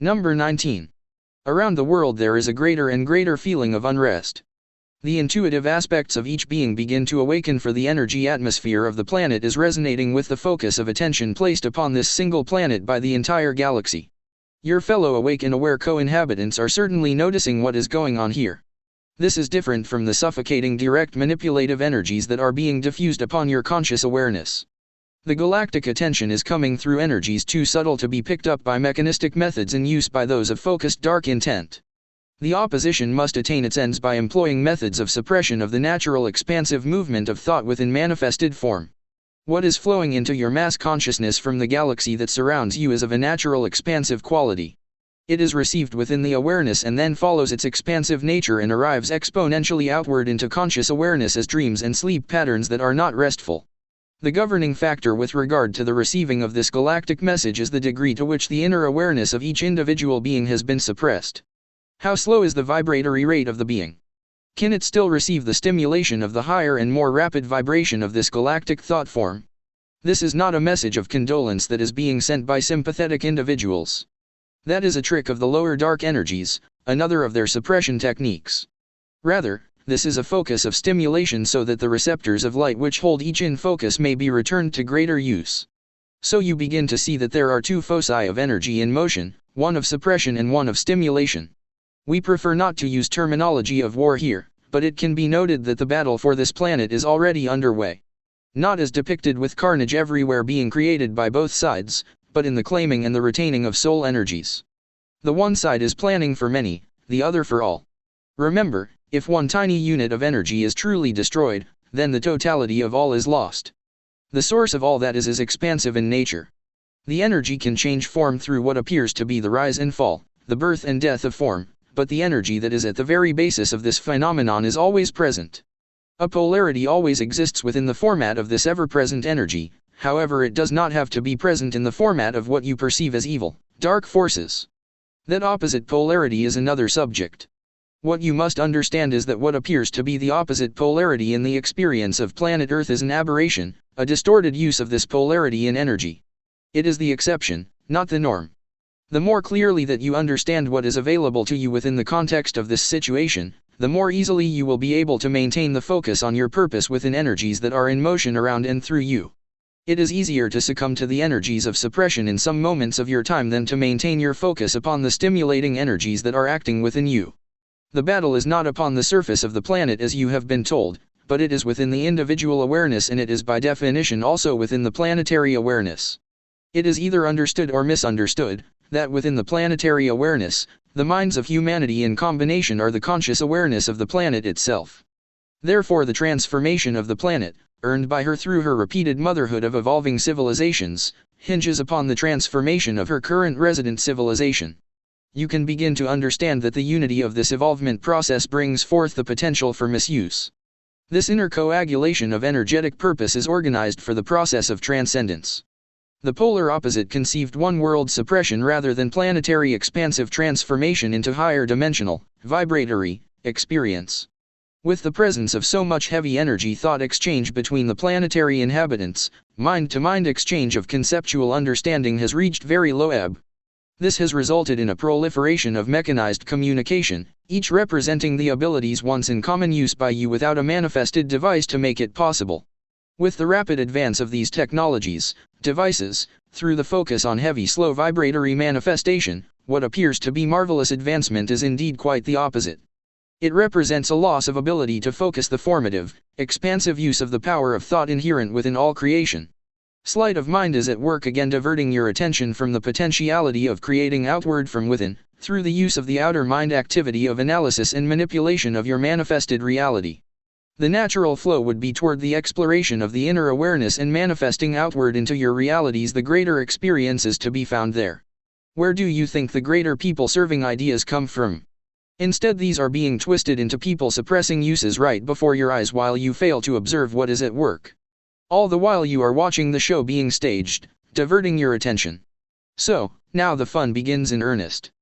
Number 19. Around the world there is a greater and greater feeling of unrest. The intuitive aspects of each being begin to awaken, for the energy atmosphere of the planet is resonating with the focus of attention placed upon this single planet by the entire galaxy. Your fellow awake and aware co-inhabitants are certainly noticing what is going on here. This is different from the suffocating direct manipulative energies that are being diffused upon your conscious awareness. The galactic attention is coming through energies too subtle to be picked up by mechanistic methods in use by those of focused dark intent. The opposition must attain its ends by employing methods of suppression of the natural expansive movement of thought within manifested form. What is flowing into your mass consciousness from the galaxy that surrounds you is of a natural expansive quality. It is received within the awareness and then follows its expansive nature and arrives exponentially outward into conscious awareness as dreams and sleep patterns that are not restful. The governing factor with regard to the receiving of this galactic message is the degree to which the inner awareness of each individual being has been suppressed. How slow is the vibratory rate of the being? Can it still receive the stimulation of the higher and more rapid vibration of this galactic thought form? This is not a message of condolence that is being sent by sympathetic individuals. That is a trick of the lower dark energies, another of their suppression techniques. Rather, this is a focus of stimulation so that the receptors of light which hold each in focus may be returned to greater use. So you begin to see that there are two foci of energy in motion, one of suppression and one of stimulation. We prefer not to use terminology of war here, but it can be noted that the battle for this planet is already underway. Not as depicted with carnage everywhere being created by both sides, but in the claiming and the retaining of soul energies. The one side is planning for many, the other for all. Remember, if one tiny unit of energy is truly destroyed, then the totality of all is lost. The source of all that is expansive in nature. The energy can change form through what appears to be the rise and fall, the birth and death of form, but the energy that is at the very basis of this phenomenon is always present. A polarity always exists within the format of this ever-present energy, however it does not have to be present in the format of what you perceive as evil, dark forces. That opposite polarity is another subject. What you must understand is that what appears to be the opposite polarity in the experience of planet Earth is an aberration, a distorted use of this polarity in energy. It is the exception, not the norm. The more clearly that you understand what is available to you within the context of this situation, the more easily you will be able to maintain the focus on your purpose within energies that are in motion around and through you. It is easier to succumb to the energies of suppression in some moments of your time than to maintain your focus upon the stimulating energies that are acting within you. The battle is not upon the surface of the planet as you have been told, but it is within the individual awareness, and it is by definition also within the planetary awareness. It is either understood or misunderstood, that within the planetary awareness, the minds of humanity in combination are the conscious awareness of the planet itself. Therefore the transformation of the planet, earned by her through her repeated motherhood of evolving civilizations, hinges upon the transformation of her current resident civilization. You can begin to understand that the unity of this evolvement process brings forth the potential for misuse. This inner coagulation of energetic purpose is organized for the process of transcendence. The polar opposite conceived one-world suppression rather than planetary expansive transformation into higher dimensional, vibratory, experience. With the presence of so much heavy energy thought exchange between the planetary inhabitants, mind-to-mind exchange of conceptual understanding has reached very low ebb. This has resulted in a proliferation of mechanized communication, each representing the abilities once in common use by you without a manifested device to make it possible. With the rapid advance of these technologies, devices, through the focus on heavy slow vibratory manifestation, what appears to be marvelous advancement is indeed quite the opposite. It represents a loss of ability to focus the formative, expansive use of the power of thought inherent within all creation. Sleight of mind is at work again, diverting your attention from the potentiality of creating outward from within, through the use of the outer mind activity of analysis and manipulation of your manifested reality. The natural flow would be toward the exploration of the inner awareness and manifesting outward into your realities the greater experiences to be found there. Where do you think the greater people-serving ideas come from? Instead, these are being twisted into people-suppressing uses right before your eyes while you fail to observe what is at work. All the while you are watching the show being staged, diverting your attention. So, now the fun begins in earnest.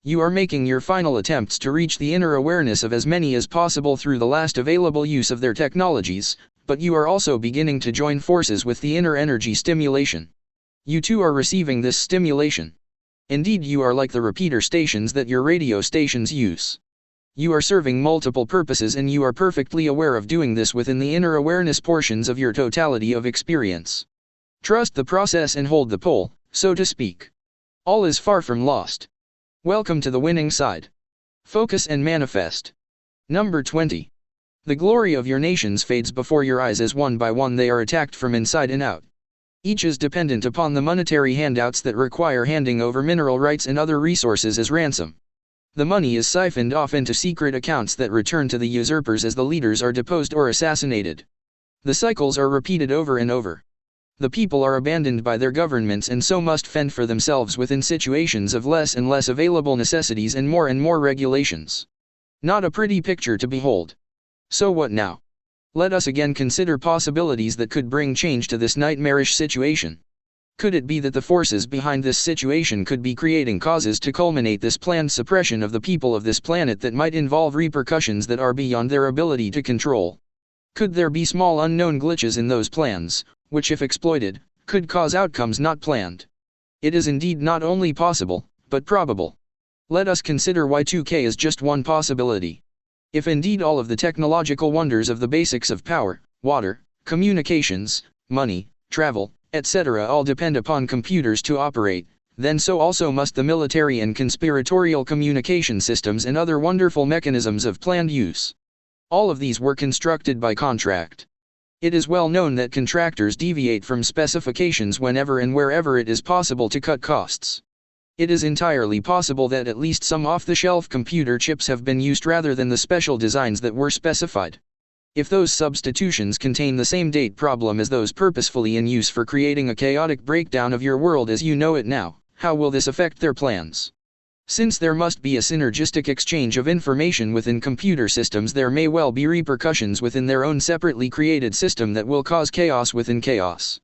You are making your final attempts to reach the inner awareness of as many as possible through the last available use of their technologies, but you are also beginning to join forces with the inner energy stimulation. You too are receiving this stimulation. Indeed, you are like the repeater stations that your radio stations use. You are serving multiple purposes, and you are perfectly aware of doing this within the inner awareness portions of your totality of experience. Trust the process and hold the pole, so to speak. All is far from lost. Welcome to the winning side. Focus and manifest. Number 20. The glory of your nations fades before your eyes as one by one they are attacked from inside and out. Each is dependent upon the monetary handouts that require handing over mineral rights and other resources as ransom. The money is siphoned off into secret accounts that return to the usurpers as the leaders are deposed or assassinated. The cycles are repeated over and over. The people are abandoned by their governments and so must fend for themselves within situations of less and less available necessities and more regulations. Not a pretty picture to behold. So what now? Let us again consider possibilities that could bring change to this nightmarish situation. Could it be that the forces behind this situation could be creating causes to culminate this planned suppression of the people of this planet that might involve repercussions that are beyond their ability to control? Could there be small unknown glitches in those plans, which if exploited, could cause outcomes not planned? It is indeed not only possible, but probable. Let us consider Y2K as just one possibility. If indeed all of the technological wonders of the basics of power, water, communications, money, travel, etc. all depend upon computers to operate, then so also must the military and conspiratorial communication systems and other wonderful mechanisms of planned use. All of these were constructed by contract. It is well known that contractors deviate from specifications whenever and wherever it is possible to cut costs. It is entirely possible that at least some off-the-shelf computer chips have been used rather than the special designs that were specified. If those substitutions contain the same date problem as those purposefully in use for creating a chaotic breakdown of your world as you know it now, how will this affect their plans? Since there must be a synergistic exchange of information within computer systems, there may well be repercussions within their own separately created system that will cause chaos within chaos.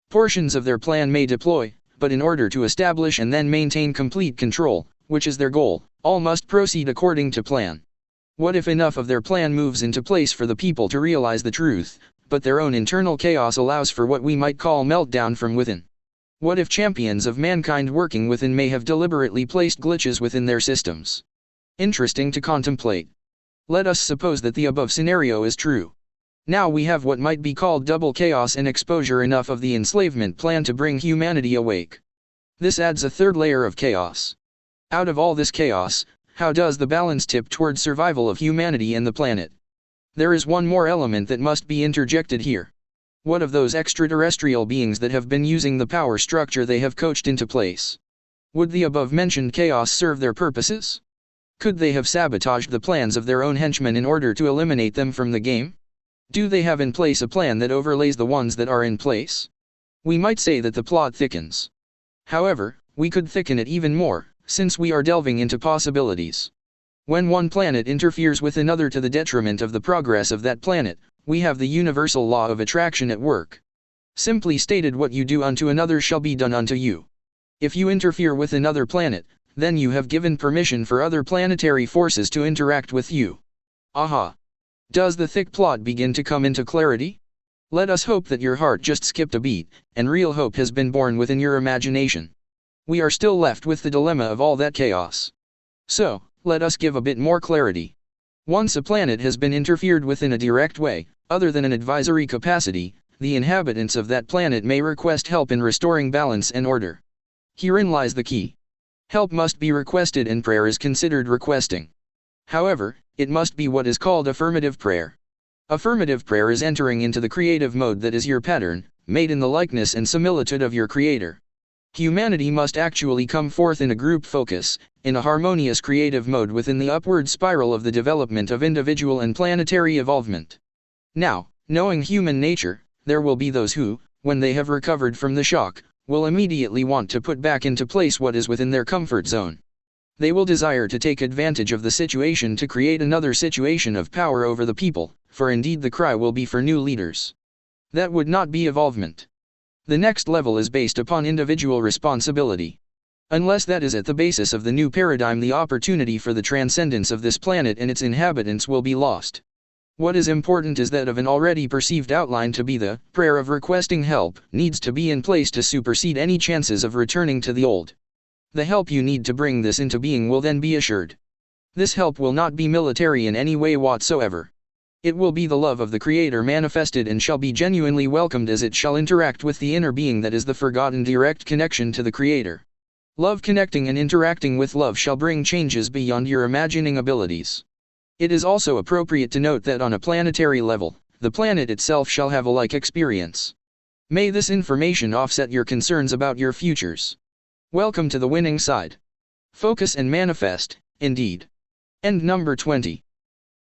Portions of their plan may deploy, but in order to establish and then maintain complete control, which is their goal, all must proceed according to plan. What if enough of their plan moves into place for the people to realize the truth, but their own internal chaos allows for what we might call meltdown from within? What if champions of mankind working within may have deliberately placed glitches within their systems? Interesting to contemplate. Let us suppose that the above scenario is true. Now we have what might be called double chaos and exposure enough of the enslavement plan to bring humanity awake. This adds a third layer of chaos. Out of all this chaos, how does the balance tip toward survival of humanity and the planet? There is one more element that must be interjected here. What of those extraterrestrial beings that have been using the power structure they have coached into place? Would the above-mentioned chaos serve their purposes? Could they have sabotaged the plans of their own henchmen in order to eliminate them from the game? Do they have in place a plan that overlays the ones that are in place? We might say that the plot thickens. However, we could thicken it even more, since we are delving into possibilities. When one planet interferes with another to the detriment of the progress of that planet, we have the universal law of attraction at work. Simply stated, what you do unto another shall be done unto you. If you interfere with another planet, then you have given permission for other planetary forces to interact with you. Aha! Does the thick plot begin to come into clarity? Let us hope that your heart just skipped a beat, and real hope has been born within your imagination. We are still left with the dilemma of all that chaos. So, let us give a bit more clarity. Once a planet has been interfered with in a direct way, other than an advisory capacity, the inhabitants of that planet may request help in restoring balance and order. Herein lies the key. Help must be requested and prayer is considered requesting. However, it must be what is called affirmative prayer. Affirmative prayer is entering into the creative mode that is your pattern, made in the likeness and similitude of your Creator. Humanity must actually come forth in a group focus, in a harmonious creative mode within the upward spiral of the development of individual and planetary evolvement. Now, knowing human nature, there will be those who, when they have recovered from the shock, will immediately want to put back into place what is within their comfort zone. They will desire to take advantage of the situation to create another situation of power over the people, for indeed the cry will be for new leaders. That would not be evolvement. The next level is based upon individual responsibility. Unless that is at the basis of the new paradigm, the opportunity for the transcendence of this planet and its inhabitants will be lost. What is important is that of an already perceived outline to be the prayer of requesting help needs to be in place to supersede any chances of returning to the old. The help you need to bring this into being will then be assured. This help will not be military in any way whatsoever. It will be the love of the Creator manifested and shall be genuinely welcomed as it shall interact with the inner being that is the forgotten direct connection to the Creator. Love connecting and interacting with love shall bring changes beyond your imagining abilities. It is also appropriate to note that on a planetary level, the planet itself shall have a like experience. May this information offset your concerns about your futures. Welcome to the winning side. Focus and manifest, indeed. End number 20.